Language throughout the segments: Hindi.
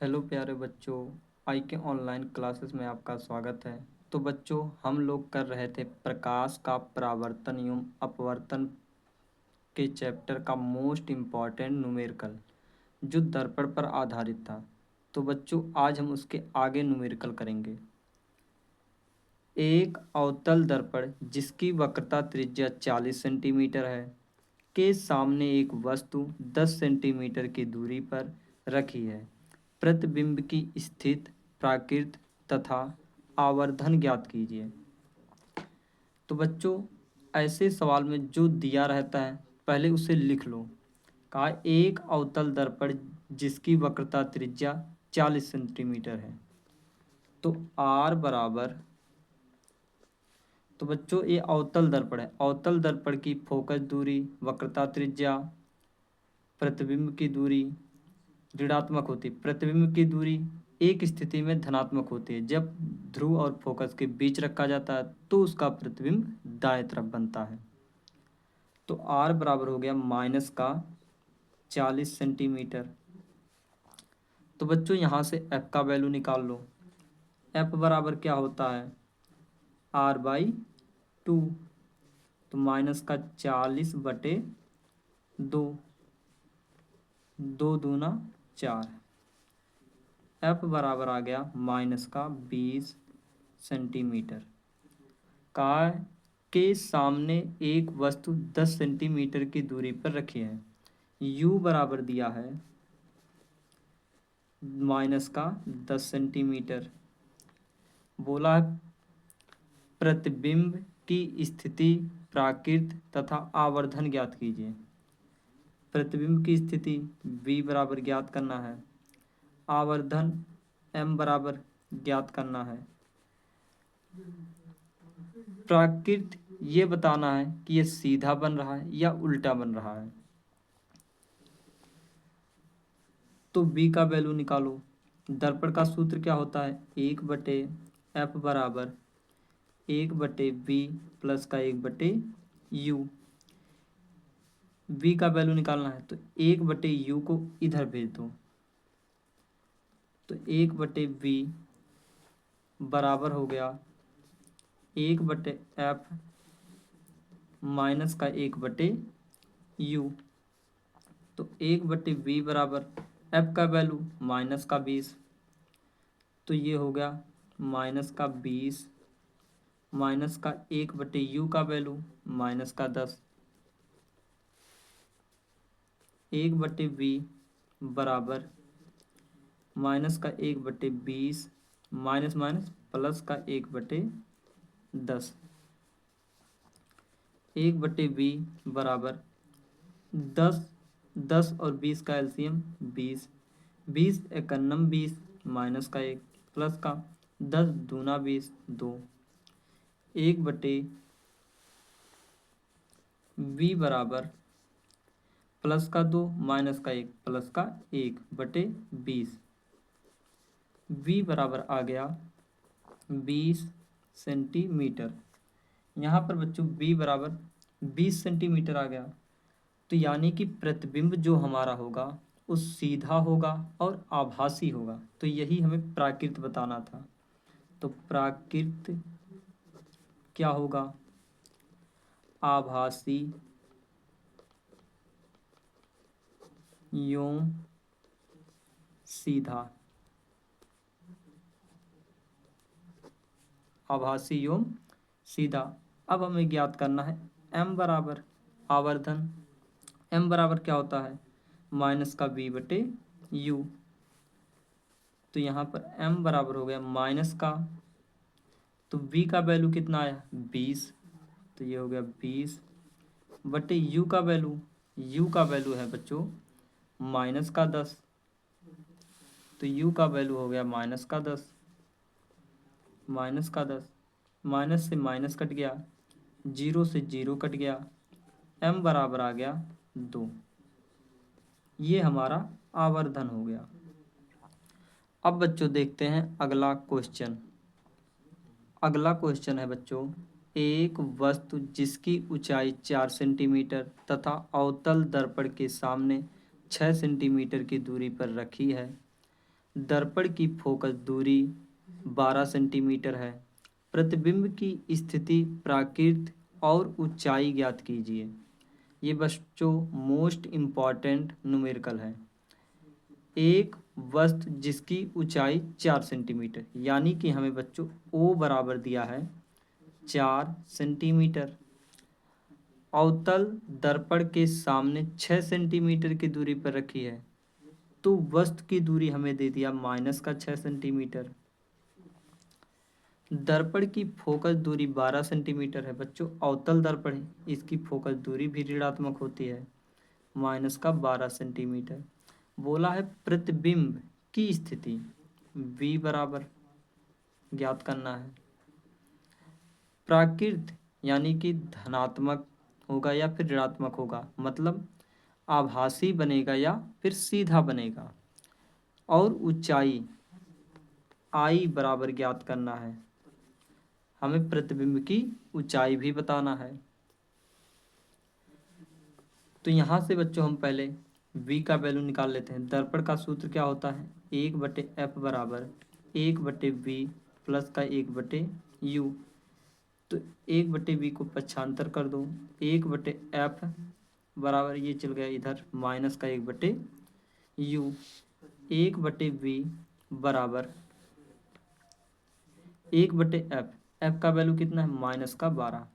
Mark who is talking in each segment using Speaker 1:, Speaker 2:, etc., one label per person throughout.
Speaker 1: हेलो प्यारे बच्चों। आई के ऑनलाइन क्लासेस में आपका स्वागत है। तो बच्चों, हम लोग कर रहे थे प्रकाश का परावर्तन एवं अपवर्तन के चैप्टर का मोस्ट इम्पॉर्टेंट न्यूमेरिकल, जो दर्पण पर आधारित था। तो बच्चों, आज हम उसके आगे न्यूमेरिकल करेंगे। एक अवतल दर्पण जिसकी वक्रता त्रिज्या 40 सेंटीमीटर है के सामने एक वस्तु 10 सेंटीमीटर की दूरी पर रखी है। प्रतिबिंब की स्थिति, प्राकृत तथा आवर्धन ज्ञात कीजिए। तो बच्चों, ऐसे सवाल में जो दिया रहता है पहले उसे लिख लो। कहा एक अवतल दर्पण जिसकी वक्रता त्रिज्या 40 सेंटीमीटर है। तो आर बराबर, तो बच्चों ये अवतल दर्पण है। अवतल दर्पण की फोकस दूरी, वक्रता त्रिज्या, प्रतिबिंब की दूरी ऋणात्मक होती है। प्रतिबिंब की दूरी एक स्थिति में धनात्मक होती है, जब ध्रुव और फोकस के बीच रखा जाता है तो उसका प्रतिबिंब दाएं तरफ बनता है। तो आर बराबर हो गया माइनस का 40 सेंटीमीटर। तो बच्चों यहाँ से एफ का वैल्यू निकाल लो। एफ बराबर क्या होता है? R by 2। तो माइनस का 40/2, 2 दूना 4। एफ बराबर आ गया माइनस का 20 सेंटीमीटर। कार के सामने एक वस्तु 10 सेंटीमीटर की दूरी पर रखी है। यू बराबर दिया है माइनस का 10 सेंटीमीटर। बोला है प्रतिबिंब की स्थिति, प्राकृत तथा आवर्धन ज्ञात कीजिए। प्रतिबिंब की स्थिति v बराबर ज्ञात करना है, आवर्धन m बराबर ज्ञात करना है, प्राकृत ये बताना है कि ये सीधा बन रहा है या उल्टा बन रहा है। तो b का वैल्यू निकालो। दर्पण का सूत्र क्या होता है? 1/f बराबर 1/v प्लस का 1/u। v का वैल्यू निकालना है तो 1/u को इधर भेज दो। तो 1/v बराबर हो गया 1/f माइनस का 1/u। तो 1/v बराबर f का वैल्यू माइनस का 20। तो ये हो गया माइनस का 20 माइनस का 1/u का वैल्यू माइनस का 10। 1/v बराबर माइनस का 1/20 माइनस माइनस प्लस का 1/10। 1/v बराबर 10, 10 और 20 का एलसीएम 20। 20 एकन्नम 20 माइनस का 1 प्लस का 10 दूना 20 2। 1/v बराबर प्लस का 2 माइनस का 1 प्लस का 1/20। v बराबर आ गया 20 सेंटीमीटर। यहाँ पर बच्चों v बराबर 20 सेंटीमीटर आ गया। तो यानी कि प्रतिबिंब जो हमारा होगा वो सीधा होगा और आभासी होगा। तो यही हमें प्राकृत बताना था। तो प्राकृत क्या होगा? आभासी एवं सीधा। आभासी एवं सीधा। अब हमें ज्ञात करना है m बराबर आवर्धन। m बराबर क्या होता है? माइनस का v/u। तो यहाँ पर m बराबर हो गया माइनस का, तो v का वैल्यू कितना आया? 20। तो ये हो गया 20/u का वैल्यू, u का वैल्यू है बच्चों माइनस का 10। तो u का वैल्यू हो गया माइनस का 10। माइनस का 10, माइनस से माइनस कट गया, 0 से 0 कट गया, m बराबर आ गया 2। ये हमारा आवर्धन हो गया। अब बच्चों देखते हैं अगला क्वेश्चन। अगला क्वेश्चन है बच्चों, एक वस्तु जिसकी ऊंचाई 4 सेंटीमीटर तथा अवतल दर्पण के सामने 6 सेंटीमीटर की दूरी पर रखी है। दर्पण की फोकस दूरी 12 सेंटीमीटर है। प्रतिबिंब की स्थिति, प्राकृत और ऊंचाई ज्ञात कीजिए। ये बच्चों मोस्ट इम्पॉर्टेंट न्यूमेरिकल है। एक वस्तु जिसकी ऊंचाई 4 सेंटीमीटर, यानी कि हमें बच्चों ओ बराबर दिया है 4 सेंटीमीटर। अवतल दर्पण के सामने 6 सेंटीमीटर की दूरी पर रखी है, तो वस्तु की दूरी हमें दे दिया -6 सेंटीमीटर। दर्पण की फोकस दूरी 12 सेंटीमीटर है बच्चों। अवतल दर्पण है, इसकी फोकस दूरी भी ऋणात्मक होती है, -12 सेंटीमीटर। बोला है प्रतिबिंब की स्थिति v बराबर ज्ञात करना है। प्राकृत यानी कि धनात्मक होगा या फिर ऋणात्मक होगा, मतलब आभासी बनेगा या फिर सीधा बनेगा। और ऊंचाई I बराबर ज्ञात करना है। हमें प्रतिबिंब की ऊंचाई भी बताना है। तो यहाँ से बच्चों हम पहले v का वैल्यू निकाल लेते हैं। दर्पण का सूत्र क्या होता है? 1/f बराबर 1/v प्लस का 1/u। तो 1/v को पक्षांतर कर दो, 1/f बराबर ये चल गया इधर माइनस का 1/u। 1/v बराबर 1/f, f का वैल्यू कितना है? -12।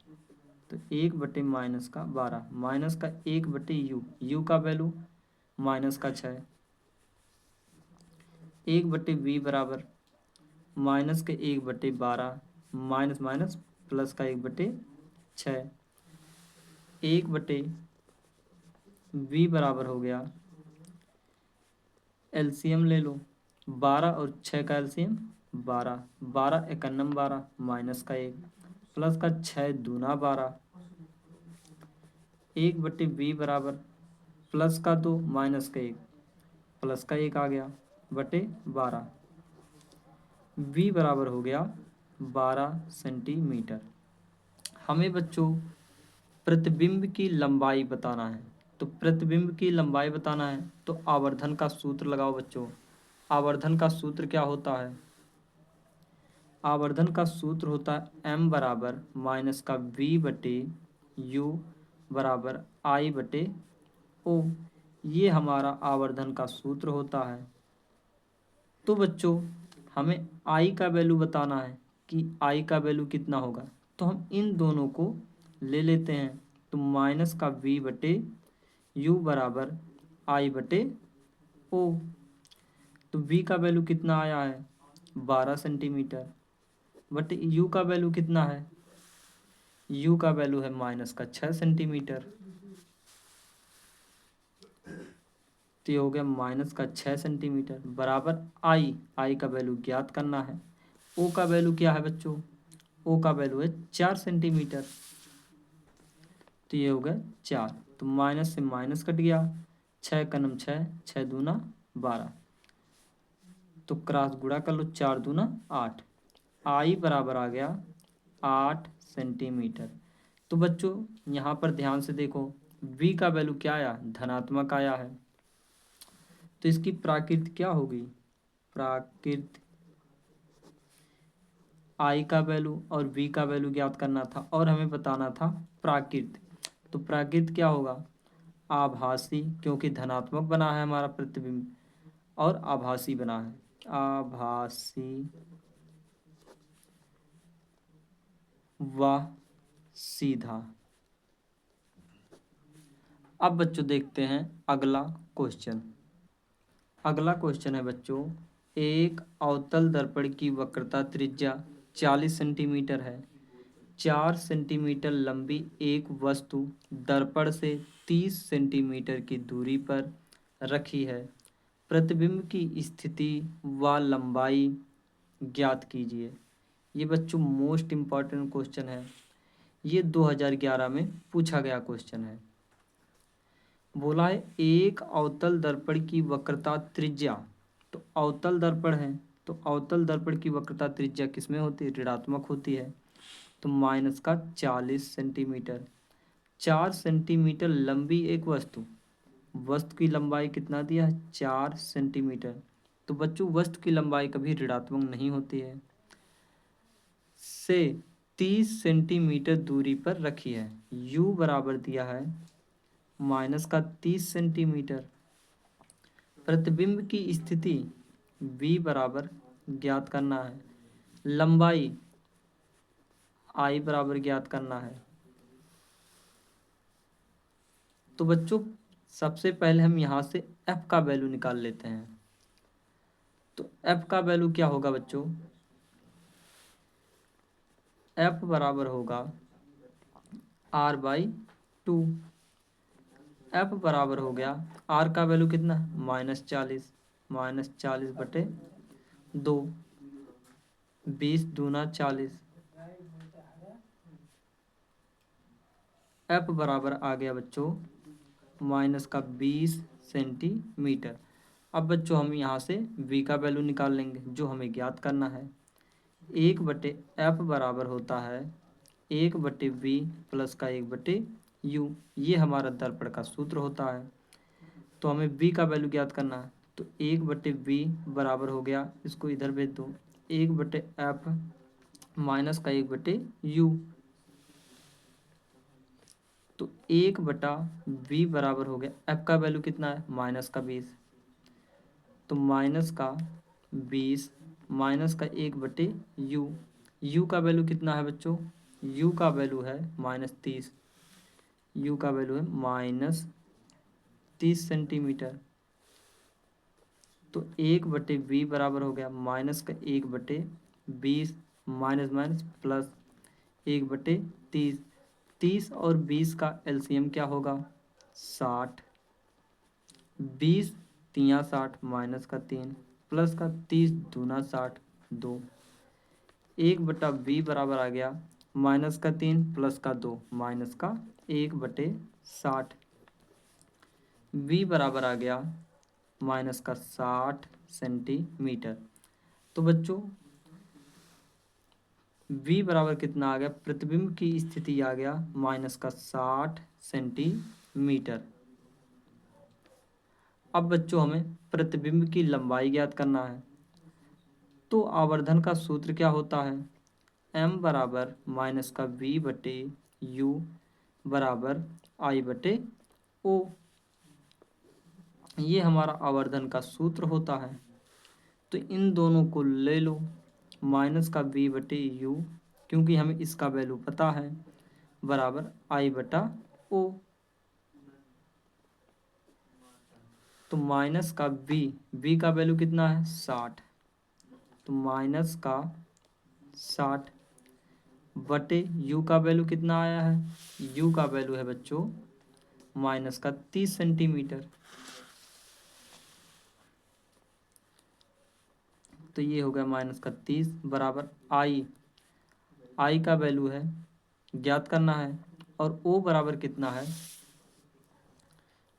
Speaker 1: तो 1/-12 माइनस का 1/u, u का वैल्यू -6। 1/v बराबर माइनस के 1/12 माइनस माइनस प्लस का 1/6। 1/v बराबर हो गया, एलसीएम ले लो, 12 और 6 का एलसीएम 12, 12 एकन्नम 12 माइनस का 1 प्लस का 6 दूना 12। 1/v बराबर प्लस का 2 माइनस का 1 प्लस का 1 आ गया बटे 12। v बराबर हो गया 12 सेंटीमीटर। हमें बच्चों प्रतिबिंब की लंबाई बताना है। तो प्रतिबिंब की लंबाई बताना है तो आवर्धन का सूत्र लगाओ बच्चों। आवर्धन का सूत्र क्या होता है? आवर्धन का सूत्र होता है m बराबर माइनस का v/u बराबर I/o। ये हमारा आवर्धन का सूत्र होता है। तो बच्चों हमें I का वैल्यू बताना है कि I का वैल्यू कितना होगा। तो हम इन दोनों को ले लेते हैं। तो माइनस का v/u बराबर I/o। तो v का वैल्यू कितना आया है? 12 सेंटीमीटर बटे u का वैल्यू कितना है? u का वैल्यू है -6 सेंटीमीटर। तो ये हो गया -6 सेंटीमीटर बराबर I का वैल्यू ज्ञात करना है। o का वैल्यू क्या है बच्चों? o का वैल्यू है 4 सेंटीमीटर। तो ये हो गया 4, तो माइनस से माइनस कट गया, 6 का नम 6, 6 दूना 12। तो क्रॉस गुणा कर लो, 4 दूना 8। I बराबर आ गया 8 सेंटीमीटर। तो बच्चों यहाँ पर ध्यान से देखो, v का वैल्यू क्या आया? धनात्मक आया है। तो इसकी प्राकृत क्या होगी? प्राकृत I का वैल्यू और v का वैल्यू ज्ञात करना था और हमें बताना था प्राकृत। तो प्राकृत क्या होगा? आभासी, क्योंकि धनात्मक बना है हमारा प्रतिबिंब, और आभासी बना है, आभासी व सीधा। अब बच्चों देखते हैं अगला क्वेश्चन। अगला क्वेश्चन है बच्चों, एक अवतल दर्पण की वक्रता त्रिज्या 40 सेंटीमीटर है। 4 सेंटीमीटर लंबी एक वस्तु दर्पण से 30 सेंटीमीटर की दूरी पर रखी है। प्रतिबिंब की स्थिति व लंबाई ज्ञात कीजिए। ये बच्चों मोस्ट इम्पॉर्टेंट क्वेश्चन है। ये 2011 में पूछा गया क्वेश्चन है। बोला है एक अवतल दर्पण की वक्रता त्रिज्या। तो अवतल दर्पण है, तो अवतल दर्पण की वक्रता त्रिज्या किसमें होती है? ऋणात्मक होती है। तो -40 सेंटीमीटर। 4 सेंटीमीटर लंबी एक वस्तु, वस्तु की लंबाई कितना दिया है? 4 सेंटीमीटर। तो बच्चों वस्तु की लंबाई कभी ऋणात्मक नहीं होती है। से 30 सेंटीमीटर दूरी पर रखी है। u बराबर दिया है माइनस का 30 सेंटीमीटर। प्रतिबिंब की स्थिति v बराबर ज्ञात करना है। लंबाई i बराबर ज्ञात करना है। तो बच्चों सबसे पहले हम यहाँ से f का वैल्यू निकाल लेते हैं। तो f का वैल्यू क्या होगा बच्चों? f बराबर होगा r/2। f बराबर हो गया, r का वैल्यू कितना? -40। -40/2, 20 दूना 40। f बराबर आ गया बच्चों माइनस का 20 सेंटीमीटर। अब बच्चों हम यहाँ से v का वैल्यू निकाल लेंगे जो हमें ज्ञात करना है। 1/f बराबर होता है 1/v प्लस का 1/u। ये हमारा दर्पण का सूत्र होता है। तो हमें v का वैल्यू ज्ञात करना है। तो 1/v बराबर हो गया, इसको इधर भेज दो, 1/f माइनस का 1/u। तो 1/v बराबर हो गया, f का वैल्यू कितना है? -20। तो माइनस का 20 माइनस का 1/u। u का वैल्यू कितना है बच्चों? u का वैल्यू है -30। u का वैल्यू है -30 सेंटीमीटर। तो 1/v बराबर हो गया माइनस का 1/20 माइनस माइनस प्लस 1/30। 30 और 20 का एलसीएम क्या होगा? 60। 20 तिया 60 माइनस का 3 प्लस का 30 दूना 60 2। 1/v बराबर आ गया माइनस का 3 प्लस का 2 माइनस का 1/60। v बराबर आ गया माइनस का 60 सेंटीमीटर। तो बच्चों v बराबर कितना आ गया? प्रतिबिंब की स्थिति आ गया माइनस का 60 सेंटीमीटर। अब बच्चों हमें प्रतिबिंब की लंबाई ज्ञात करना है। तो आवर्धन का सूत्र क्या होता है? m बराबर माइनस का v/u बराबर i/o। ये हमारा आवर्धन का सूत्र होता है। तो इन दोनों को ले लो, माइनस का v/u क्योंकि हमें इसका वैल्यू पता है बराबर i/o। तो माइनस का v का वैल्यू कितना है? 60। तो माइनस का 60 बटे u का वैल्यू कितना आया है? u का वैल्यू है बच्चों माइनस का 30 सेंटीमीटर। तो ये हो गया माइनस का 30 बराबर आई का वैल्यू है ज्ञात करना है। और ओ बराबर कितना है?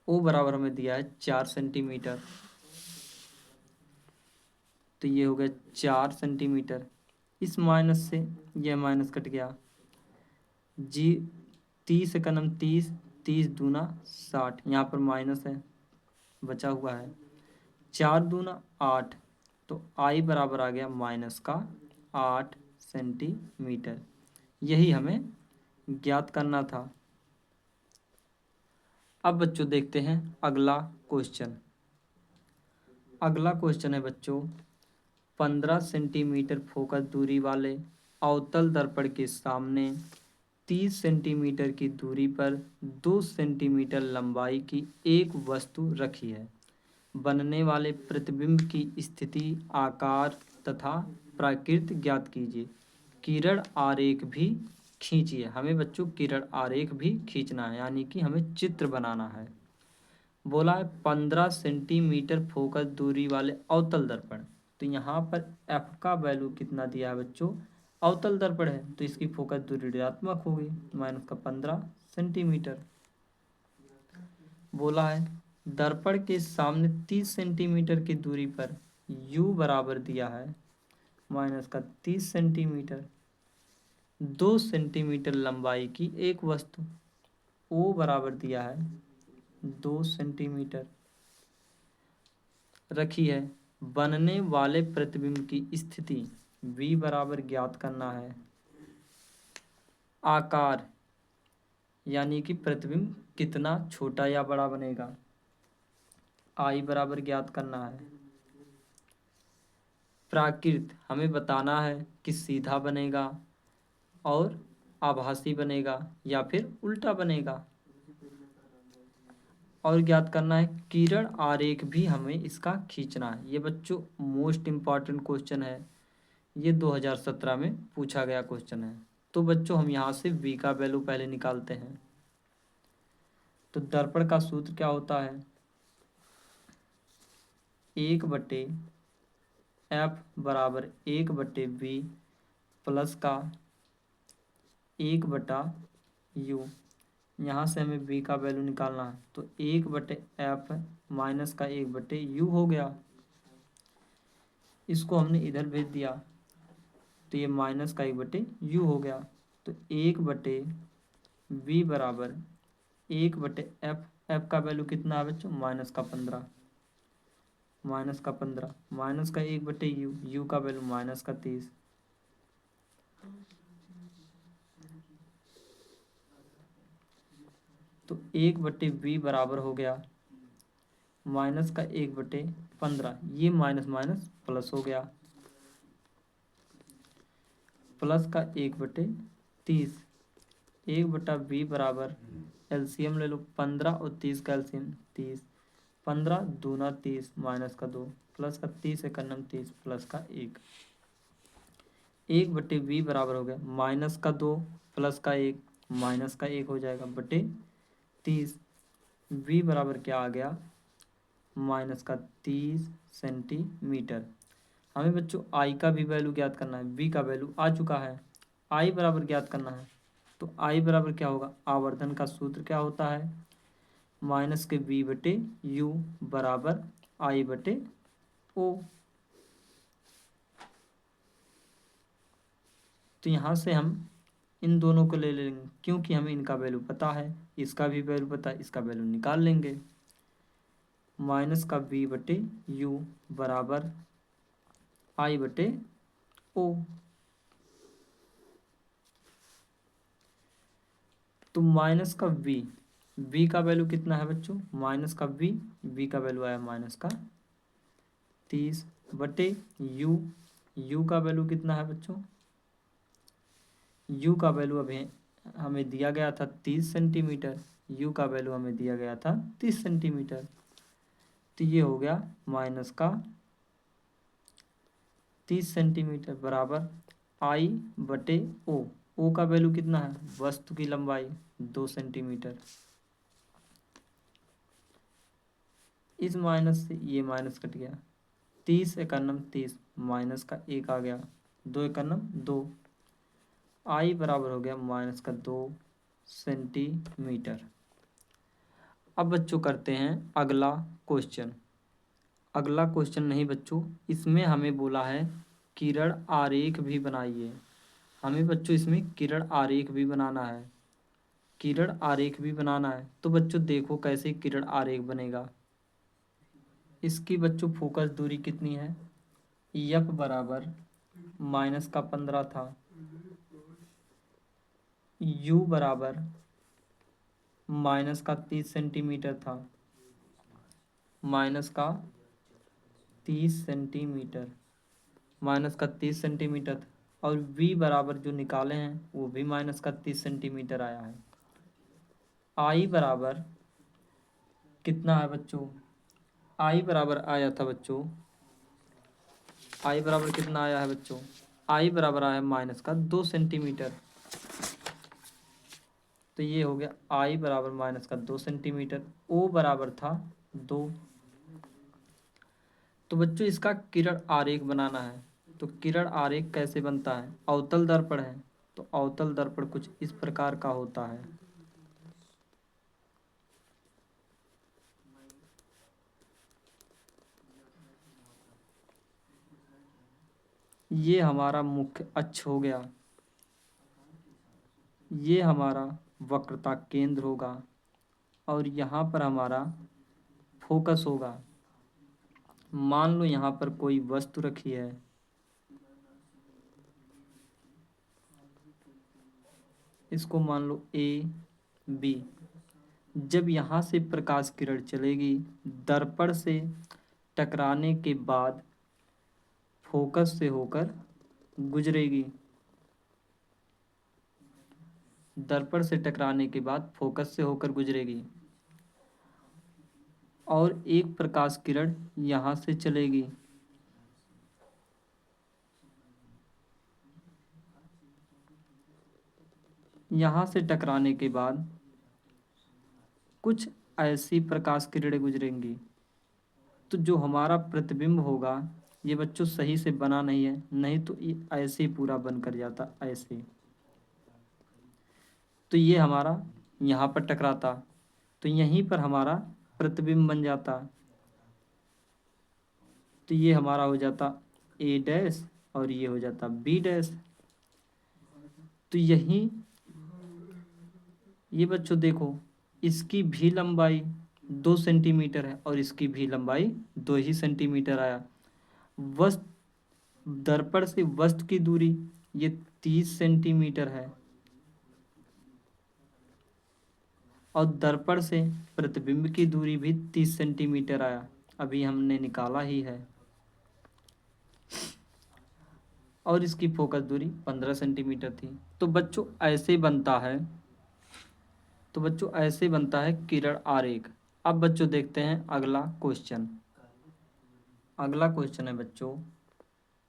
Speaker 1: ओ बराबर हमें दिया है 4 सेंटीमीटर। तो ये हो गया 4 सेंटीमीटर। इस माइनस से यह माइनस कट गया, जी 30 का नम 30, 30 दूना 60, यहाँ पर माइनस है बचा हुआ है, 4 दूना 8। तो आई बराबर आ गया माइनस का 8 सेंटीमीटर। यही हमें ज्ञात करना था। अब बच्चों देखते हैं अगला क्वेश्चन। अगला क्वेश्चन है बच्चों 15 सेंटीमीटर फोकस दूरी वाले अवतल दर्पण के सामने 30 सेंटीमीटर की दूरी पर 2 सेंटीमीटर लंबाई की एक वस्तु रखी है। बनने वाले प्रतिबिंब की स्थिति, आकार तथा प्रकृति ज्ञात कीजिए। किरण आरेख भी खींचिए। हमें बच्चों किरण आरेख भी खींचना है, यानी कि हमें चित्र बनाना है। बोला है 15 सेंटीमीटर फोकस दूरी वाले अवतल दर्पण। तो यहाँ पर f का वैल्यू कितना दिया है बच्चों? अवतल दर्पण है तो इसकी फोकस दूरी ऋणात्मक होगी, माइनस का 15 सेंटीमीटर। बोला है दर्पण के सामने 30 सेंटीमीटर की दूरी पर u बराबर दिया है माइनस का 30 सेंटीमीटर। 2 सेंटीमीटर लंबाई की एक वस्तु o बराबर दिया है 2 सेंटीमीटर रखी है। बनने वाले प्रतिबिंब की स्थिति v बराबर ज्ञात करना है। आकार यानी कि प्रतिबिंब कितना छोटा या बड़ा बनेगा, I बराबर ज्ञात करना है। प्राकृत हमें बताना है कि सीधा बनेगा और आभासी बनेगा या फिर उल्टा बनेगा। और ज्ञात करना है किरण आरेख भी हमें इसका खींचना है। ये बच्चों मोस्ट इम्पॉर्टेंट क्वेश्चन है, ये 2017 में पूछा गया क्वेश्चन है। तो बच्चों हम यहाँ से v का वैल्यू पहले निकालते हैं। तो दर्पण का सूत्र क्या होता है, 1/f बराबर 1/v प्लस का 1/u। यहाँ से हमें v का वैल्यू निकालना है, तो 1/f माइनस का 1/u हो गया। इसको हमने इधर भेज दिया तो ये माइनस का 1/u हो गया। तो 1/v बराबर 1/f, f का वैल्यू कितना है बच्चों, माइनस का 15, माइनस का 15 माइनस का 1/u, u का वैल्यू माइनस का 30। तो 1/v बराबर हो गया माइनस का 1/15, ये माइनस माइनस प्लस हो गया, प्लस का 1/30। 1/v बराबर एलसीएम ले लो, 15 और 30 का एलसीएम 30, 15 दूना 30 माइनस का 2 प्लस का 30 एकन्नम 30 प्लस का 1। 1/v बराबर हो गया माइनस का 2 प्लस का 1 माइनस का 1 हो जाएगा बटे 30। v बराबर क्या आ गया, माइनस का 30 सेंटीमीटर। हमें बच्चों i का भी वैल्यू ज्ञात करना है, v का वैल्यू आ चुका है, i बराबर ज्ञात करना है। तो i बराबर क्या होगा, आवर्धन का सूत्र क्या होता है, माइनस के v/u बराबर I/o। तो यहाँ से हम इन दोनों को ले लेंगे क्योंकि हमें इनका वैल्यू पता है, इसका भी वैल्यू पता है, इसका वैल्यू निकाल लेंगे। माइनस का v/u बराबर I/o। तो माइनस का v का वैल्यू कितना है बच्चों, माइनस का v का वैल्यू आया माइनस का 30 बटे u का वैल्यू कितना है बच्चों, u का वैल्यू अभी हमें दिया गया था 30 सेंटीमीटर, u का वैल्यू हमें दिया गया था 30 सेंटीमीटर। तो ये हो गया माइनस का 30 सेंटीमीटर बराबर I/o। o का वैल्यू कितना है, वस्तु की लंबाई 2 सेंटीमीटर। इस माइनस से ये माइनस कट गया, 30 एकन्नम 30 माइनस का 1 आ गया, 2 एकन्नम 2, I बराबर हो गया माइनस का 2 सेंटीमीटर। अब बच्चों करते हैं अगला क्वेश्चन। अगला क्वेश्चन नहीं बच्चों, इसमें हमें बोला है किरण आरेख भी बनाइए। हमें बच्चों इसमें किरण आरेख भी बनाना है, किरण आरेख भी बनाना है। तो बच्चों देखो कैसे किरण आरेख बनेगा। इसकी बच्चों फोकस दूरी कितनी है, F बराबर माइनस का 15 था, U बराबर माइनस का 30 सेंटीमीटर था, माइनस का 30 सेंटीमीटर, माइनस का 30 सेंटीमीटर था। और V बराबर जो निकाले हैं वो भी माइनस का 30 सेंटीमीटर आया है। I बराबर कितना है बच्चों, I बराबर आया था बच्चों, I बराबर कितना आया है बच्चों, I बराबर आया है माइनस का 2 सेंटीमीटर। तो ये हो गया I बराबर माइनस का 2 सेंटीमीटर, O बराबर था 2। तो बच्चों इसका किरण आरेख बनाना है। तो किरण आरेख कैसे बनता है, अवतल दर्पण है तो अवतल दर्पण कुछ इस प्रकार का होता है। ये हमारा मुख्य अक्ष हो गया, ये हमारा वक्रता केंद्र होगा और यहाँ पर हमारा फोकस होगा। मान लो यहाँ पर कोई वस्तु रखी है, इसको मान लो ए बी। जब यहाँ से प्रकाश किरण चलेगी, दर्पण से टकराने के बाद फोकस से होकर गुजरेगी, दर्पण से टकराने के बाद फोकस से होकर गुजरेगी, और एक प्रकाश किरण यहाँ से चलेगी, यहाँ से टकराने के बाद कुछ ऐसी प्रकाश किरणें गुजरेंगी। तो जो हमारा प्रतिबिंब होगा, ये बच्चों सही से बना नहीं है, नहीं तो ये ऐसे ही पूरा बन कर जाता, ऐसे। तो ये हमारा यहाँ पर टकराता, तो यहीं पर हमारा प्रतिबिंब बन जाता। तो ये हमारा हो जाता ए डैश और ये हो जाता बी डैश। तो यही ये बच्चों देखो, इसकी भी लंबाई 2 सेंटीमीटर है और इसकी भी लंबाई 2 ही सेंटीमीटर आया। वस्तु दर्पण से वस्तु की दूरी ये 30 सेंटीमीटर है और दर्पण से प्रतिबिंब की दूरी भी 30 सेंटीमीटर आया, अभी हमने निकाला ही है। और इसकी फोकस दूरी 15 सेंटीमीटर थी। तो बच्चों ऐसे बनता है, किरण आरेख। अब बच्चों देखते हैं अगला क्वेश्चन। अगला क्वेश्चन है बच्चों,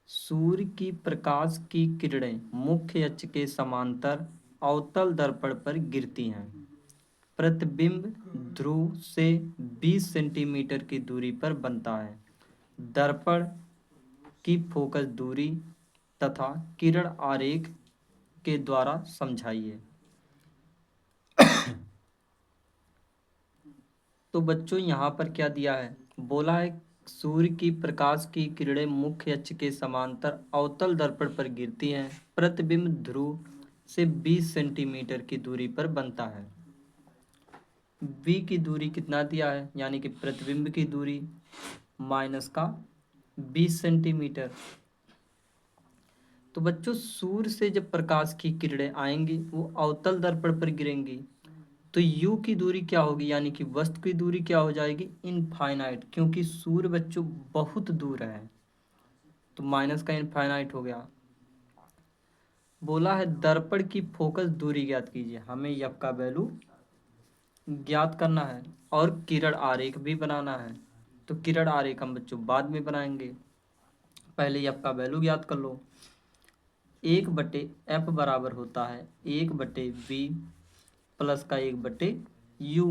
Speaker 1: सूर्य की प्रकाश की किरणें मुख्य अक्ष के समांतर अवतल दर्पण पर गिरती हैं। प्रतिबिंब ध्रुव से 20 सेंटीमीटर की दूरी पर बनता है। दर्पण की फोकस दूरी तथा किरण आरेख के द्वारा समझाइए। तो बच्चों यहाँ पर क्या दिया है, बोला है सूर्य की प्रकाश की किरणें मुख्य अक्ष के समांतर अवतल दर्पण पर गिरती हैं। प्रतिबिंब ध्रुव से 20 सेंटीमीटर की दूरी पर बनता है। V की दूरी कितना दिया है, यानी कि प्रतिबिंब की दूरी माइनस का 20 सेंटीमीटर। तो बच्चों सूर्य से जब प्रकाश की किरणें आएंगी वो अवतल दर्पण पर गिरेंगी, तो U की दूरी क्या होगी, यानी कि वस्तु की दूरी क्या हो जाएगी, इनफाइनाइट, क्योंकि सूर्य बच्चों बहुत दूर है, तो माइनस का इनफाइनाइट हो गया। बोला है दर्पण की फोकस दूरी ज्ञात कीजिए, हमें F का वैल्यू ज्ञात करना है और किरण आरेख भी बनाना है। तो किरण आरेख हम बच्चों बाद में बनाएंगे, पहले F का वैल्यू ज्ञात कर लो। 1/F बराबर होता है 1/V प्लस का 1/U।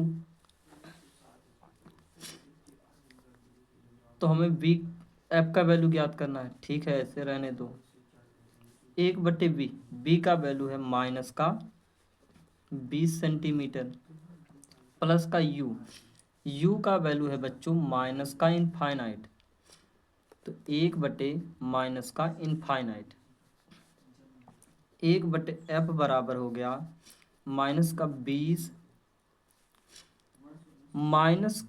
Speaker 1: तो हमें F का वैल्यू ज्ञात करना है, ठीक है ऐसे रहने दो। 1/V, V का वैल्यू है माइनस का 20 सेंटीमीटर प्लस का U का वैल्यू है बच्चों माइनस का इनफाइनाइट। तो 1/माइनस का इनफाइनाइट, 1/F बराबर हो गया माइनस का 20 माइनस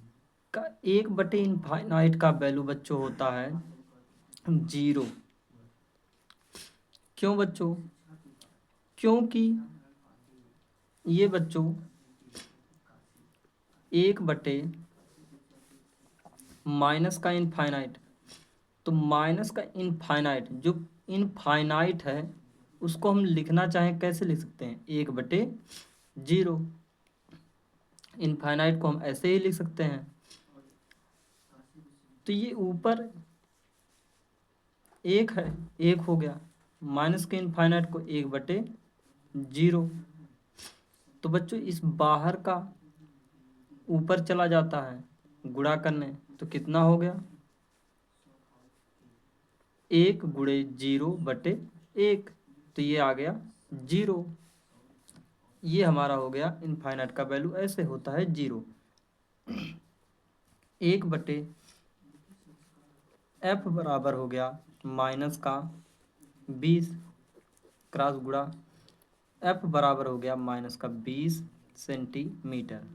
Speaker 1: का 1/इनफाइनाइट का वैल्यू बच्चों होता है 0। क्यों बच्चों, क्योंकि ये बच्चों 1/ माइनस का इनफाइनाइट, तो माइनस का इनफाइनाइट जो इनफाइनाइट है उसको हम लिखना चाहें कैसे लिख सकते हैं, 1/0। इनफाइनाइट को हम ऐसे ही लिख सकते हैं। तो ये ऊपर 1 है, 1 हो गया, माइनस के इनफाइनाइट को 1/0। तो बच्चों इस बाहर का ऊपर चला जाता है गुणा करने, तो कितना हो गया 1 गुणे 0/1, तो ये आ गया 0। ये हमारा हो गया इनफाइनाइट का वैल्यू ऐसे होता है 0। 1/F बराबर हो गया माइनस का 20 क्रॉस गुणा F बराबर हो गया माइनस का 20 सेंटीमीटर।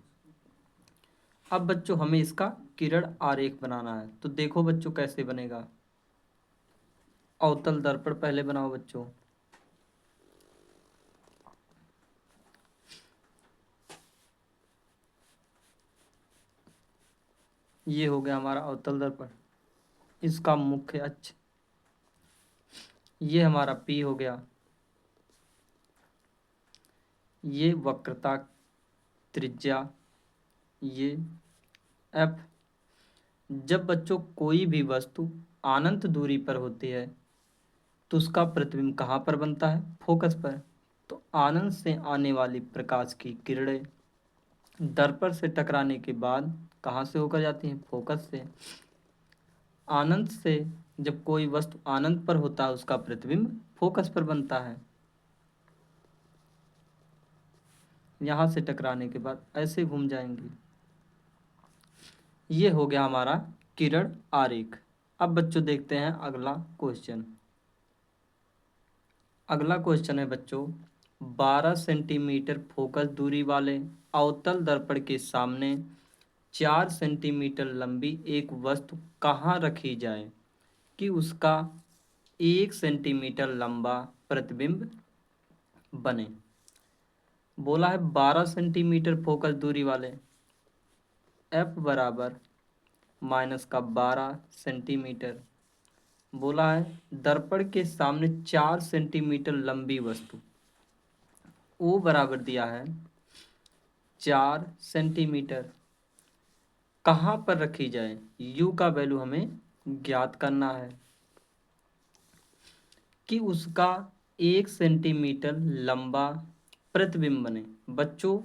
Speaker 1: अब बच्चों हमें इसका किरण आरेख बनाना है। तो देखो बच्चों कैसे बनेगा। अवतल दर्पण पहले बनाओ बच्चों। ये हो गया हमारा अवतल दर्पण, इसका मुख्य अक्ष। ये हमारा P हो गया। ये वक्रता त्रिज्या, ये F। जब बच्चों कोई भी वस्तु अनंत दूरी पर होती है तो उसका प्रतिबिंब कहाँ पर बनता है? फोकस पर। तो अनंत से आने वाली प्रकाश की किरणें दर्पण से टकराने के बाद कहाँ से होकर जाती हैं? फोकस से। अनंत से जब कोई वस्तु अनंत पर होता है उसका प्रतिबिंब फोकस पर बनता है। यहाँ से टकराने के बाद ऐसे घूम जाएंगी। ये हो गया हमारा किरण आरेख। अब बच्चों देखते हैं अगला क्वेश्चन। अगला क्वेश्चन है बच्चों, 12 सेंटीमीटर फोकस दूरी वाले अवतल दर्पण के सामने 4 सेंटीमीटर लंबी एक वस्तु कहाँ रखी जाए कि उसका 1 सेंटीमीटर लंबा प्रतिबिंब बने। बोला है 12 सेंटीमीटर फोकस दूरी वाले, F बराबर माइनस का 12 सेंटीमीटर। बोला है दर्पण के सामने 4 सेंटीमीटर लंबी वस्तु, O बराबर दिया है 4 सेंटीमीटर, कहाँ पर रखी जाए? U का वैल्यू हमें ज्ञात करना है कि उसका 1 सेंटीमीटर लंबा प्रतिबिंब बने। बच्चों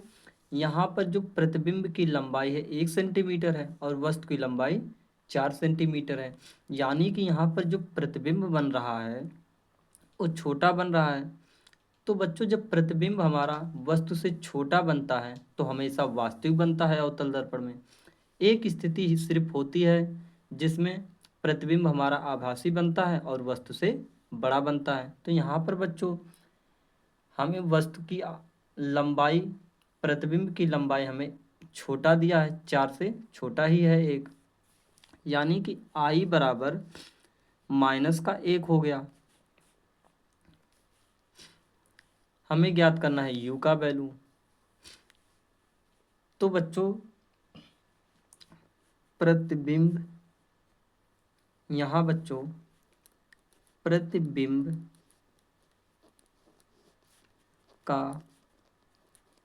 Speaker 1: यहाँ पर जो प्रतिबिंब की लंबाई है 1 सेंटीमीटर है और वस्तु की लंबाई 4 सेंटीमीटर है, यानी कि यहाँ पर जो प्रतिबिंब बन रहा है वो छोटा बन रहा है। तो बच्चों जब प्रतिबिंब हमारा वस्तु से छोटा बनता है तो हमेशा वास्तविक बनता है अवतल दर्पण में। एक स्थिति ही सिर्फ होती है जिसमें प्रतिबिंब हमारा आभासी बनता है और वस्तु से बड़ा बनता है। तो यहाँ पर बच्चों हमें वस्तु की लंबाई, प्रतिबिंब की लंबाई हमें छोटा दिया है, 4 से छोटा ही है 1, यानी कि I बराबर माइनस का 1 हो गया। हमें ज्ञात करना है U का वैल्यू। तो बच्चों प्रतिबिंब, यहाँ बच्चों प्रतिबिंब का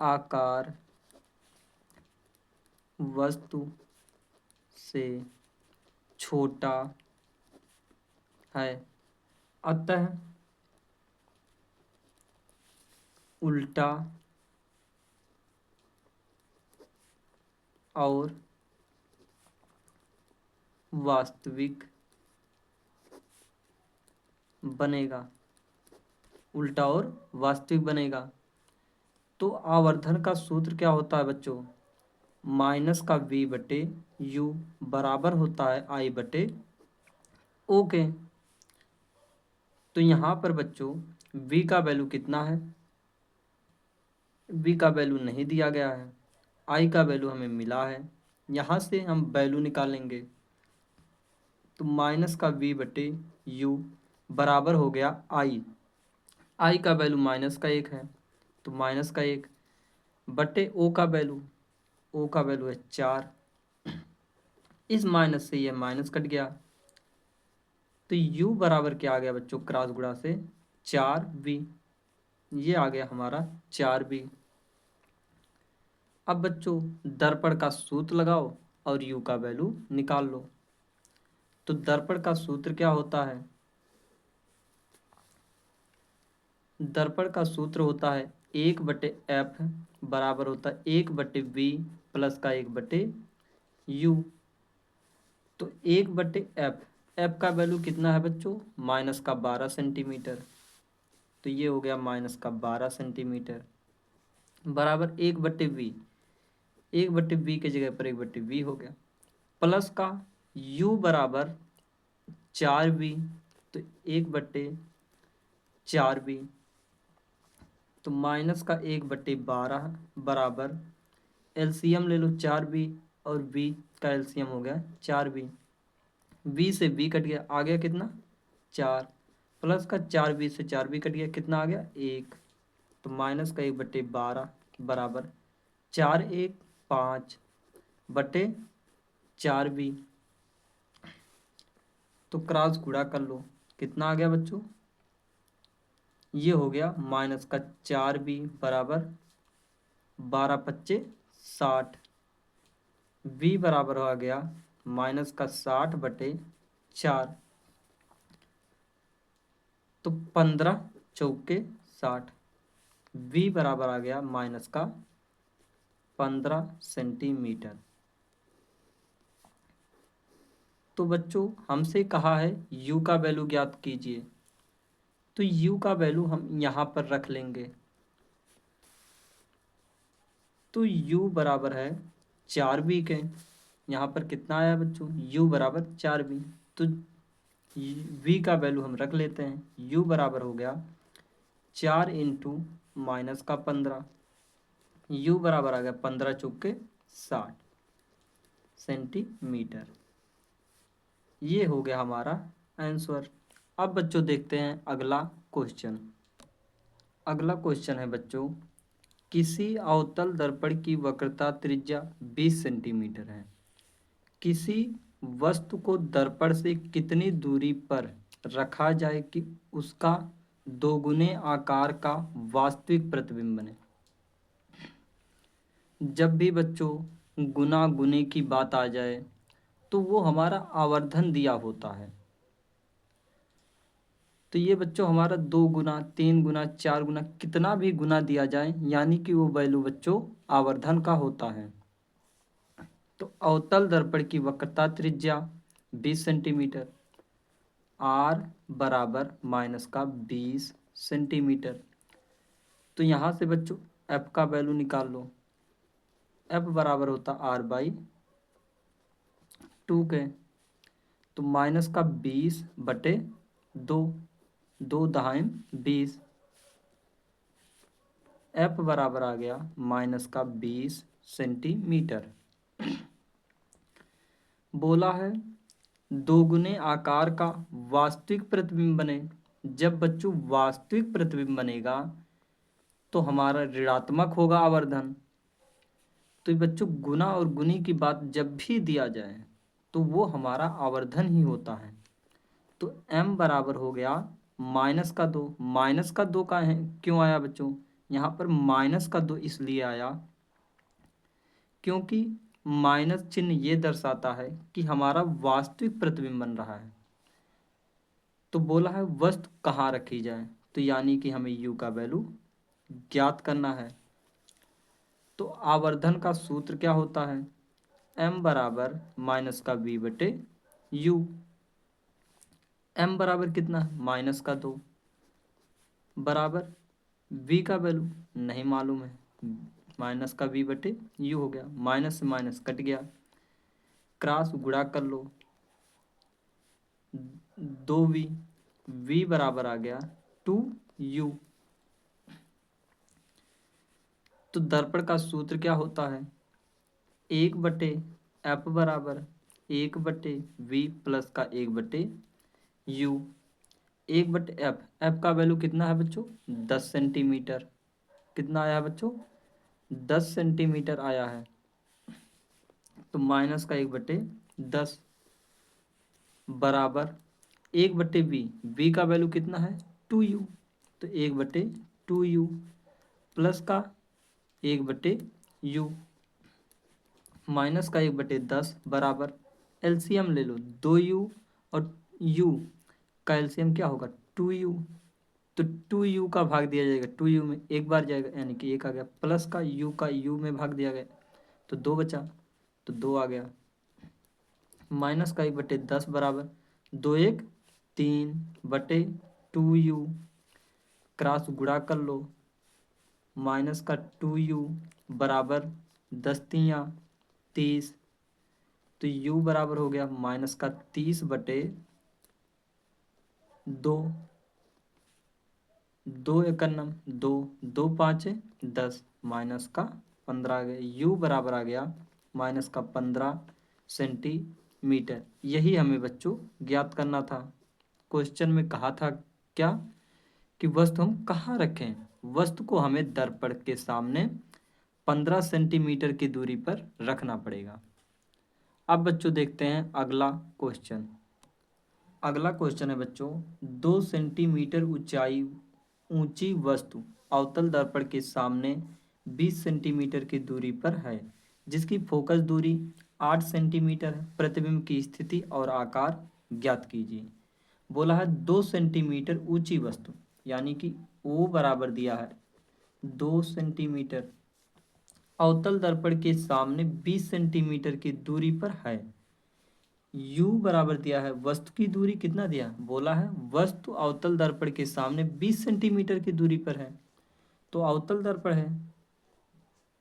Speaker 1: आकार वस्तु से छोटा है, अतः उल्टा और वास्तविक बनेगा। उल्टा और वास्तविक बनेगा। तो आवर्धन का सूत्र क्या होता है बच्चों? माइनस का V बटे U बराबर होता है I बटे O के। तो यहाँ पर बच्चों V का वैल्यू कितना है? V का वैल्यू नहीं दिया गया है, I का वैल्यू हमें मिला है। यहाँ से हम वैल्यू निकालेंगे तो माइनस का V बटे U बराबर हो गया I का वैल्यू माइनस का 1 है तो माइनस का 1 बटे O का वैल्यू, O का वैल्यू है 4। इस माइनस से यह माइनस कट गया तो U बराबर क्या आ गया बच्चों? क्रॉस गुणा से 4V, ये आ गया हमारा 4V। अब बच्चों दर्पण का सूत्र लगाओ और U का वैल्यू निकाल लो। तो दर्पण का सूत्र क्या होता है? दर्पण का सूत्र होता है 1/F बराबर होता है 1/V प्लस का 1/U। तो 1/F, F का वैल्यू कितना है बच्चों? माइनस का 12 सेंटीमीटर। तो ये हो गया माइनस का 12 सेंटीमीटर बराबर 1/V, 1/V की जगह पर 1/V हो गया, प्लस का U बराबर 4V, तो 1/4V, तो माइनस का 1/12 बराबर एलसीएम ले लो 4V और V का एलसीएम हो गया 4b। b से b कट गया, आ गया कितना 4, प्लस का 4b से 4b कट गया, कितना आ गया 1। तो माइनस का 1/12 बराबर 4 1 5/4b। तो क्रॉस गुणा कर लो, कितना आ गया बच्चों, ये हो गया माइनस का 4b बराबर 12×5 = 60। b बराबर आ गया माइनस का 60/4। तो 15×4 = 60। b बराबर आ गया माइनस का 15 सेंटीमीटर। तो बच्चों हमसे कहा है u का वैल्यू ज्ञात कीजिए। तो u का वैल्यू हम यहाँ पर रख लेंगे। तो u बराबर है 4b के, यहाँ पर कितना आया बच्चों, u बराबर 4b। तो v का वैल्यू हम रख लेते हैं। u बराबर हो गया 4 × माइनस का 15, u बराबर आ गया 15×4 = 60 सेंटीमीटर। ये हो गया हमारा आंसर। अब बच्चों देखते हैं अगला क्वेश्चन। अगला क्वेश्चन है बच्चों, किसी अवतल दर्पण की वक्रता त्रिज्या 20 सेंटीमीटर है। किसी वस्तु को दर्पण से कितनी दूरी पर रखा जाए कि उसका दोगुने आकार का वास्तविक प्रतिबिंब बने। जब भी बच्चों गुना गुने की बात आ जाए तो वो हमारा आवर्धन दिया होता है। तो ये बच्चों हमारा 2 गुना 3 गुना 4 गुना कितना भी गुना दिया जाए, यानी कि वो वैल्यू बच्चों आवर्धन का होता है। तो अवतल दर्पण की वक्रता त्रिज्या 20 सेंटीमीटर, आर बराबर माइनस का 20 सेंटीमीटर। तो यहाँ से बच्चों एफ का वैल्यू निकाल लो। एफ बराबर होता r/2 के। तो माइनस का 20/2, 2 दहाई 20। एफ बराबर आ गया माइनस का 20 सेंटीमीटर। बोला है दोगुने आकार का वास्तविक प्रतिबिंब बने। जब बच्चों वास्तविक प्रतिबिंब बनेगा तो हमारा ऋणात्मक होगा आवर्धन। तो बच्चों गुना और गुनी की बात जब भी दिया जाए तो वो हमारा आवर्धन ही होता है। तो m बराबर हो गया -2। -2 का है क्यों आया बच्चों, यहाँ पर -2 इसलिए आया क्योंकि माइनस चिन्ह ये दर्शाता है कि हमारा वास्तविक प्रतिबिंब बन रहा है। तो बोला है वस्तु कहाँ रखी जाए, तो यानी कि हमें u का वैल्यू ज्ञात करना है। तो आवर्धन का सूत्र क्या होता है, m बराबर -v/u। m बराबर कितना, -2 बराबर v का वैल्यू नहीं मालूम है, -v/u हो गया, माइनस से माइनस कट गया, क्रॉस गुणा कर लो 2v, v बराबर आ गया 2u। तो दर्पण का सूत्र क्या होता है, 1/f बराबर 1/v प्लस का 1/u। 1/f, f का वैल्यू कितना है बच्चों 10 सेंटीमीटर। कितना आया है बच्चों 10 सेंटीमीटर आया है। तो माइनस का 1/10 बराबर 1/v, v का वैल्यू कितना है 2u। तो 1/2u प्लस का 1/u माइनस का 1/10 बराबर एलसीएम ले लो 2u और u का एलसीएम क्या होगा 2u। तो 2u का भाग दिया जाएगा 2u में, एक बार जाएगा यानी कि 1 आ गया, प्लस का u का u में भाग दिया गया तो 2 बचा, तो 2 आ गया। माइनस का 1/10 बराबर 2 1 3/2u, क्रॉस गुणा कर लो, माइनस का 2u बराबर 10 3 30। तो u बराबर हो गया माइनस का 30/2, 2 1 2, 2 5 10, माइनस का 15 आ गया। u बराबर आ गया -15 सेंटीमीटर। यही हमें बच्चों ज्ञात करना था। क्वेश्चन में कहा था क्या कि वस्तु हम कहाँ रखें। वस्तु को हमें दर्पण के सामने 15 सेंटीमीटर की दूरी पर रखना पड़ेगा। अब बच्चों देखते हैं अगला क्वेश्चन। अगला क्वेश्चन है बच्चों, 2 सेंटीमीटर ऊंची वस्तु अवतल दर्पण के सामने 20 सेंटीमीटर की दूरी पर है, जिसकी फोकस दूरी 8 सेंटीमीटर है। प्रतिबिंब की स्थिति और आकार ज्ञात कीजिए। बोला है 2 सेंटीमीटर ऊंची वस्तु, यानी कि ओ बराबर दिया है 2 सेंटीमीटर, अवतल दर्पण के सामने 20 सेंटीमीटर की दूरी पर है। u बराबर दिया है, वस्तु की दूरी कितना दिया, बोला है वस्तु अवतल दर्पण के सामने 20 सेंटीमीटर की दूरी पर है। तो अवतल दर्पण है,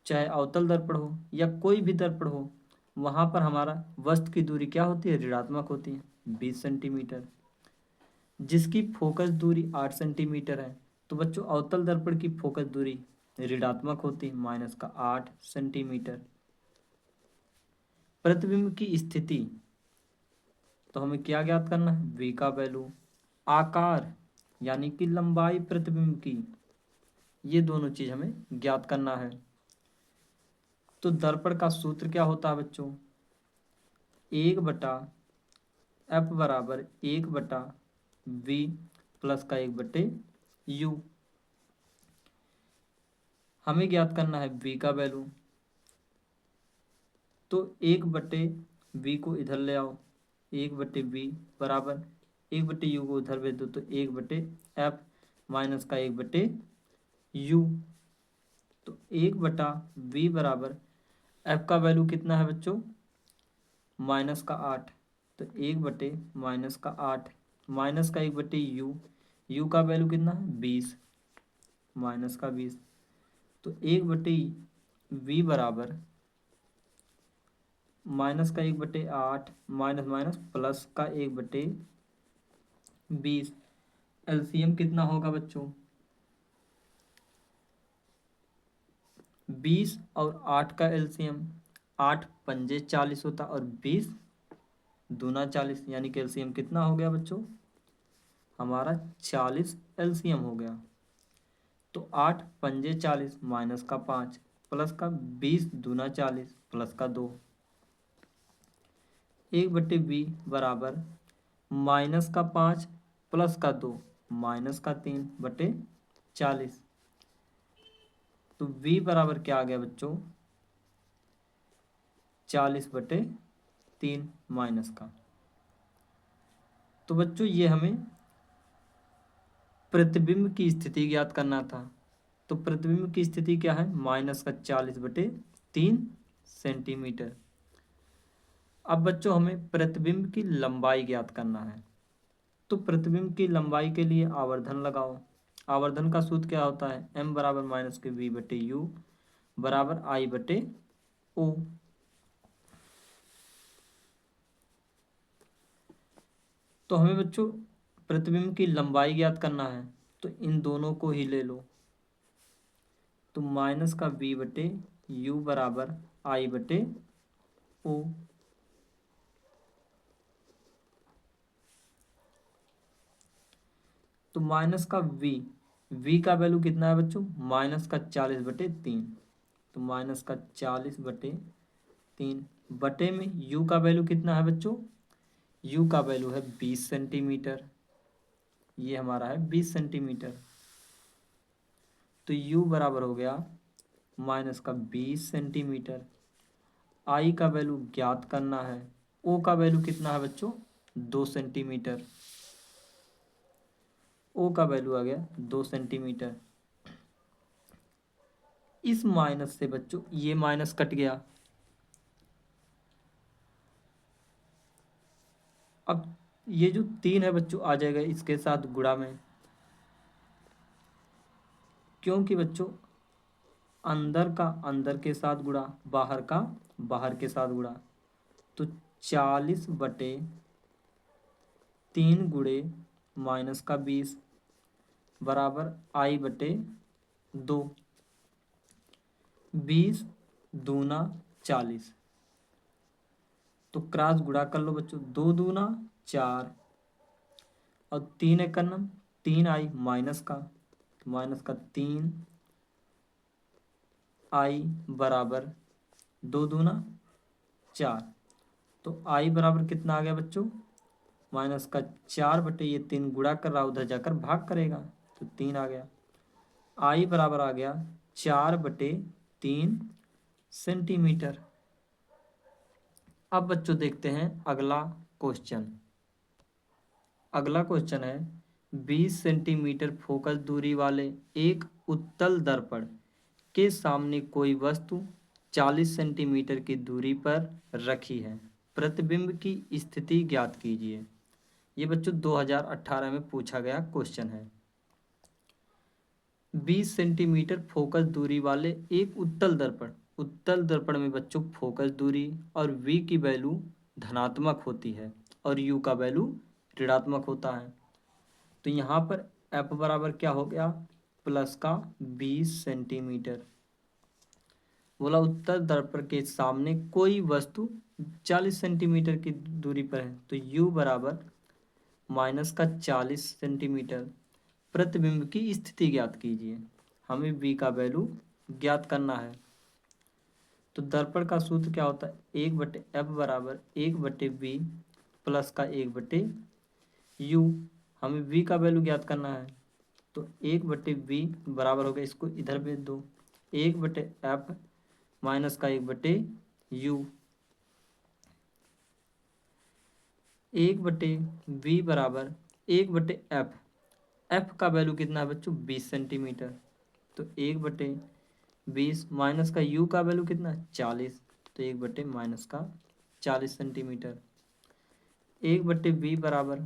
Speaker 1: चाहे अवतल दर्पण हो या कोई भी दर्पण हो, वहां पर हमारा वस्तु की दूरी क्या होती है, ऋणात्मक होती है 20 सेंटीमीटर, जिसकी फोकस दूरी 8 सेंटीमीटर है। तो बच्चों अवतल दर्पण की फोकस दूरी ऋणात्मक होती है -8 सेंटीमीटर। प्रतिबिंब की स्थिति, तो हमें क्या ज्ञात करना है, v का वैल्यू। आकार यानी कि लंबाई प्रतिबिंब की, ये दोनों चीज हमें ज्ञात करना है। तो दर्पण का सूत्र क्या होता है बच्चों, 1/f बराबर 1/v प्लस का 1/u। हमें ज्ञात करना है v का वैल्यू, तो 1/v को इधर ले आओ, 1/v बराबर 1/u को उधर भेज दो, तो 1/f माइनस का 1/u। तो 1/v बराबर f का वैल्यू कितना है बच्चों, -8, तो 1/-8 माइनस का 1/u, u का वैल्यू कितना है 20, -20। तो 1/v बराबर माइनस का 1/8 माइनस माइनस प्लस का 1/20। एलसीएम कितना होगा बच्चों, 20 और 8 का एलसीएम, 8 पंजे 40 होता और 20 दूना 40, यानी कि एलसीएम कितना हो गया बच्चों, हमारा 40 एलसीएम हो गया। तो 8 पंजे 40 माइनस का 5 प्लस का 20 दूना 40 प्लस का 2, 1/v बराबर -5 प्लस का 2 -3/40। तो v बराबर क्या आ गया बच्चों, 40/3 माइनस का। तो बच्चों ये हमें प्रतिबिंब की स्थिति ज्ञात करना था। तो प्रतिबिंब की स्थिति क्या है, -40/3 सेंटीमीटर। अब बच्चों हमें प्रतिबिंब की लंबाई ज्ञात करना है। तो प्रतिबिंब की लंबाई के लिए आवर्धन लगाओ। आवर्धन का सूत्र क्या होता है, m बराबर -v/u बराबर I/o। तो हमें बच्चों प्रतिबिंब की लंबाई ज्ञात करना है, तो इन दोनों को ही ले लो। तो -v/u बराबर I/o। तो माइनस का v का वैल्यू कितना है बच्चों, -40/3। तो -40/3 बटे में u का वैल्यू कितना है बच्चों, u का वैल्यू है 20 सेंटीमीटर, ये हमारा है 20 सेंटीमीटर। तो u बराबर हो गया -20 सेंटीमीटर। I का वैल्यू ज्ञात करना है, o का वैल्यू कितना है बच्चों, 2 सेंटीमीटर। O का वैल्यू आ गया 2 सेंटीमीटर। इस माइनस से बच्चों ये माइनस कट गया। अब ये जो 3 है बच्चों आ जाएगा इसके साथ गुणा में, क्योंकि बच्चों अंदर का अंदर के साथ गुणा, बाहर का बाहर के साथ गुणा। तो 40/3 गुणे माइनस का 20 बराबर I/2। 20 दूना 40, तो क्रॉस गुणा कर लो बच्चों, 2 दूना 4 और 3 × 3i माइनस का 3i बराबर 2 दूना 4। तो i बराबर कितना आ गया बच्चों, -4 बटे ये 3 गुणा कर रहा, उधर जाकर भाग करेगा तो 3 आ गया। i बराबर आ गया 4/3 सेंटीमीटर। अब बच्चों देखते हैं अगला क्वेश्चन। अगला क्वेश्चन है 20 सेंटीमीटर फोकस दूरी वाले एक उत्तल दर्पण के सामने कोई वस्तु 40 सेंटीमीटर की दूरी पर रखी है। प्रतिबिंब की स्थिति ज्ञात कीजिए। ये बच्चों 2018 में पूछा गया क्वेश्चन है। 20 सेंटीमीटर फोकस दूरी वाले एक उत्तल दर्पण में बच्चों फोकस दूरी और v की वैल्यू धनात्मक होती है और u का वैल्यू ऋणात्मक होता है। तो यहाँ पर f बराबर क्या हो गया, प्लस का 20 सेंटीमीटर। बोला उत्तल दर्पण के सामने कोई वस्तु 40 सेंटीमीटर की दूरी पर है, तो u बराबर -40 सेंटीमीटर। प्रतिबिंब की स्थिति ज्ञात कीजिए। हमें v का वैल्यू ज्ञात करना है। तो दर्पण का सूत्र क्या होता है, 1/f बराबर 1/v प्लस का 1/u। हमें v का वैल्यू ज्ञात करना है। तो 1/v बराबर हो गया, इसको इधर भेज दो, 1/f माइनस का 1/u। 1/v बराबर 1/f। f का वैल्यू कितना है बच्चों, 20 सेंटीमीटर। तो 1/20 माइनस का u का वैल्यू कितना है, 40। तो 1/-40 सेंटीमीटर। 1/v बराबर,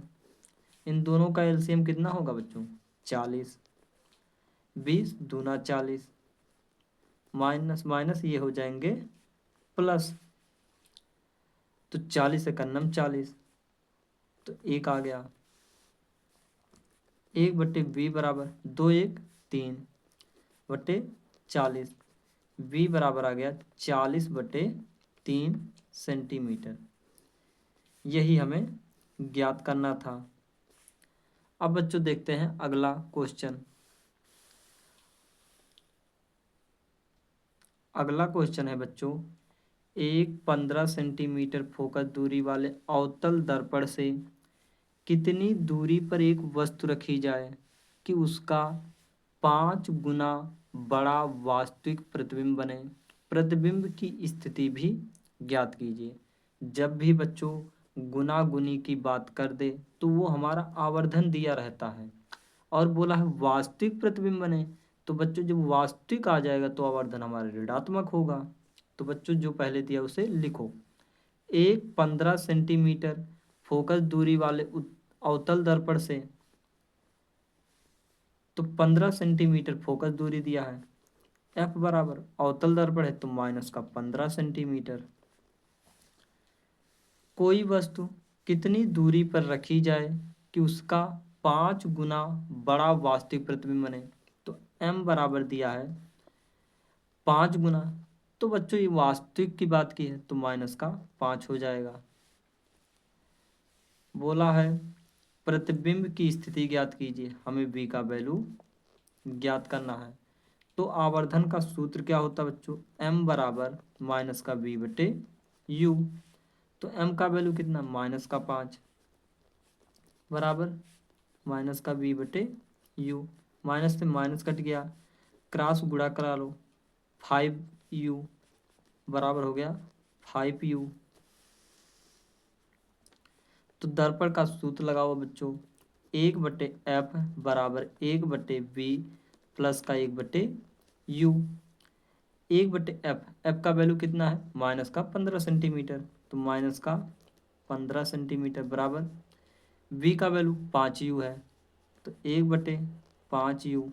Speaker 1: इन दोनों का एलसीएम कितना होगा बच्चों, 40। 20 दूना 40 माइनस माइनस ये हो जाएंगे प्लस, तो 40 से 40, तो 1 आ गया। 1/v बराबर 2 1 3/40। v बराबर आ गया 40/3 सेंटीमीटर। यही हमें ज्ञात करना था। अब बच्चों देखते हैं अगला क्वेश्चन। अगला क्वेश्चन है बच्चों, एक 15 सेंटीमीटर फोकस दूरी वाले अवतल दर्पण से कितनी दूरी पर एक वस्तु रखी जाए कि उसका 5 गुना बड़ा वास्तविक प्रतिबिंब बने। प्रतिबिंब की स्थिति भी ज्ञात कीजिए। जब भी बच्चों गुना गुनी की बात कर दे तो वो हमारा आवर्धन दिया रहता है, और बोला है वास्तविक प्रतिबिंब बने, तो बच्चों जब वास्तविक आ जाएगा तो आवर्धन हमारा ऋणात्मक होगा। तो बच्चों जो पहले दिया उसे लिखो। एक 15 सेंटीमीटर फोकस दूरी वाले अवतल दर्पण से, तो 15 सेंटीमीटर फोकस दूरी दिया है। f बराबर अवतल दर्पण है तो माइनस का 15 सेंटीमीटर। कोई वस्तु कितनी दूरी पर रखी जाए कि उसका 5 गुना बड़ा वास्तविक प्रतिबिंब बने। तो m बराबर दिया है 5 गुना, तो बच्चों ये वास्तविक की बात की है तो माइनस का 5 हो जाएगा। बोला है प्रतिबिंब की स्थिति ज्ञात कीजिए। हमें v का वैल्यू ज्ञात करना है। तो आवर्धन का सूत्र क्या होता है बच्चों, m बराबर माइनस का v/u। तो m का वैल्यू कितना, -5 बराबर माइनस का v/u। माइनस से माइनस कट गया, क्रॉस गुणा करा लो, 5u बराबर हो गया 5u। तो दर्पण का सूत्र लगाओ बच्चों, 1/f बराबर 1/v प्लस का 1/u। 1/f, f का वैल्यू कितना है, माइनस का 15 सेंटीमीटर, तो माइनस का 15 सेंटीमीटर बराबर v का वैल्यू 5u है, तो 1/5u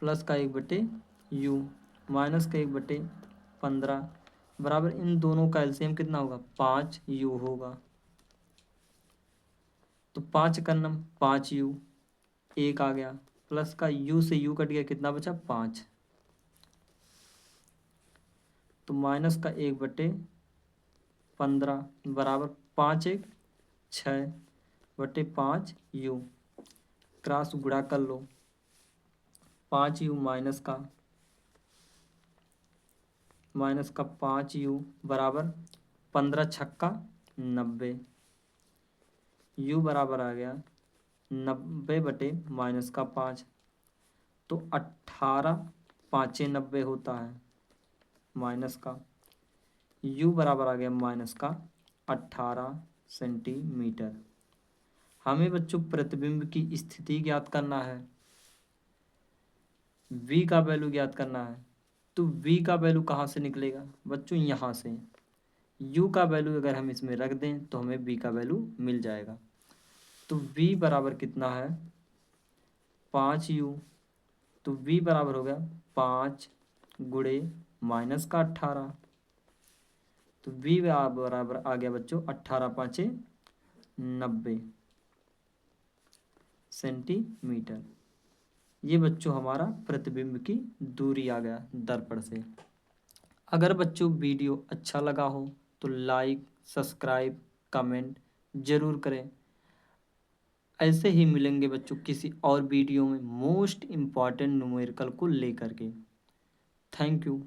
Speaker 1: प्लस का 1/u माइनस का 1/15 बराबर, इन दोनों का एलसीएम कितना होगा, 5u होगा। तो 5×5u 1 आ गया, प्लस का u से u कट गया, कितना बचा 5, तो माइनस का 1/5 15 बराबर 5 1 6 बटे 5 यू। क्रॉस गुणा कर लो, 5 यू माइनस का 5 यू बराबर 15 छक्का 90। यू बराबर आ गया 90 बटे माइनस का 5, तो 18 5 90 होता है माइनस का। यू बराबर आ गया माइनस का 18 सेंटीमीटर। हमें बच्चों प्रतिबिंब की स्थिति ज्ञात करना है, v का वैल्यू ज्ञात करना है। तो v का वैल्यू कहाँ से निकलेगा बच्चों, यहाँ से। u का वैल्यू अगर हम इसमें रख दें तो हमें v का वैल्यू मिल जाएगा। तो v बराबर कितना है 5u। तो v बराबर हो गया 5 गुणे माइनस का 18। तो v बराबर आ गया बच्चों 18 5 90 सेंटीमीटर। ये बच्चों हमारा प्रतिबिंब की दूरी आ गया दर्पण से। अगर बच्चों वीडियो अच्छा लगा हो तो लाइक सब्सक्राइब कमेंट ज़रूर करें। ऐसे ही मिलेंगे बच्चों किसी और वीडियो में मोस्ट इम्पॉर्टेंट न्यूमेरिकल को लेकर के। Thank you.